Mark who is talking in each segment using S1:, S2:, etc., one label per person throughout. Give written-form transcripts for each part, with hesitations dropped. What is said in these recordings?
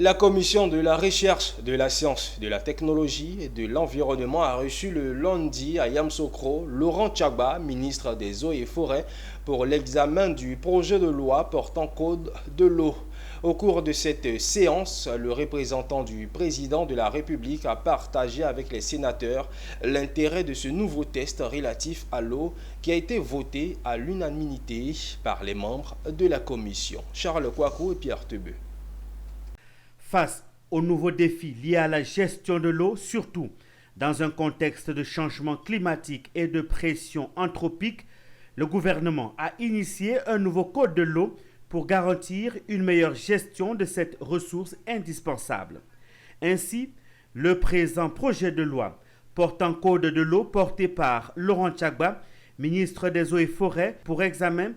S1: La commission de la recherche, de la science, de la technologie et de l'environnement a reçu le lundi à Yamoussoukro Laurent Tchagba, ministre des Eaux et Forêts, pour l'examen du projet de loi portant code de l'eau. Au cours de cette séance, le représentant du président de la République a partagé avec les sénateurs l'intérêt de ce nouveau test relatif à l'eau qui a été voté à l'unanimité par les membres de la commission. Charles Kouakou et Pierre Tebeu.
S2: Face aux nouveaux défis liés à la gestion de l'eau, surtout dans un contexte de changement climatique et de pression anthropique, le gouvernement a initié un nouveau code de l'eau pour garantir une meilleure gestion de cette ressource indispensable. Ainsi, le présent projet de loi portant code de l'eau porté par Laurent Tchagba, ministre des Eaux et Forêts, pour examen,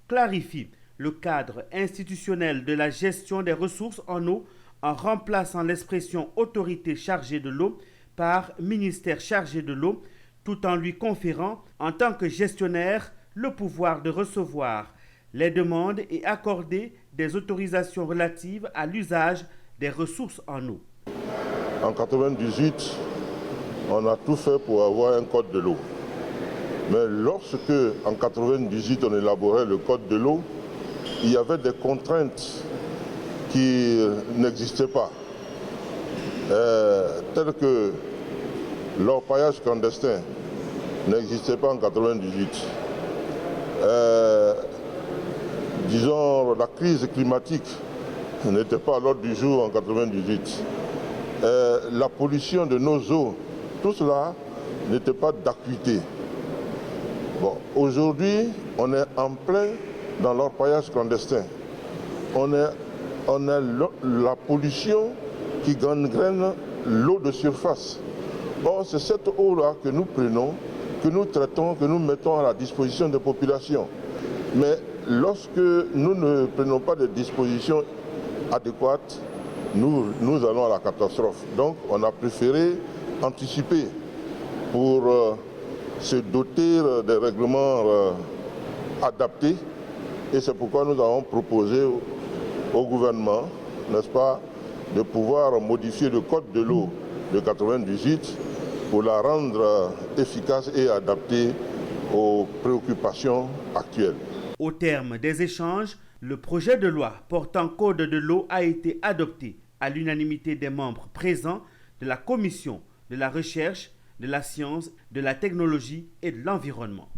S2: clarifie le cadre institutionnel de la gestion des ressources en eau en remplaçant l'expression « autorité chargée de l'eau » par « ministère chargé de l'eau », tout en lui conférant, en tant que gestionnaire, le pouvoir de recevoir les demandes et accorder des autorisations relatives à l'usage des ressources en eau.
S3: En 1998, on a tout fait pour avoir un code de l'eau. Mais lorsque, en 1998, on élaborait le code de l'eau, il y avait des contraintes qui n'existaient pas, telles que l'orpaillage clandestin n'existait pas en 1998. Disons, la crise climatique n'était pas à l'ordre du jour en 1998. La pollution de nos eaux, tout cela n'était pas d'acuité. Bon, aujourd'hui, on est en plein dans l'orpaillage clandestin. On a la pollution qui gangrène l'eau de surface. Or, c'est cette eau-là que nous prenons, que nous traitons, que nous mettons à la disposition des populations. Mais lorsque nous ne prenons pas de dispositions adéquates, nous allons à la catastrophe. Donc, on a préféré anticiper pour se doter des règlements adaptés. Et c'est pourquoi nous avons proposé au gouvernement, n'est-ce pas, de pouvoir modifier le code de l'eau de 1998 pour la rendre efficace et adaptée aux préoccupations actuelles.
S2: Au terme des échanges, le projet de loi portant code de l'eau a été adopté à l'unanimité des membres présents de la Commission de la recherche, de la science, de la technologie et de l'environnement.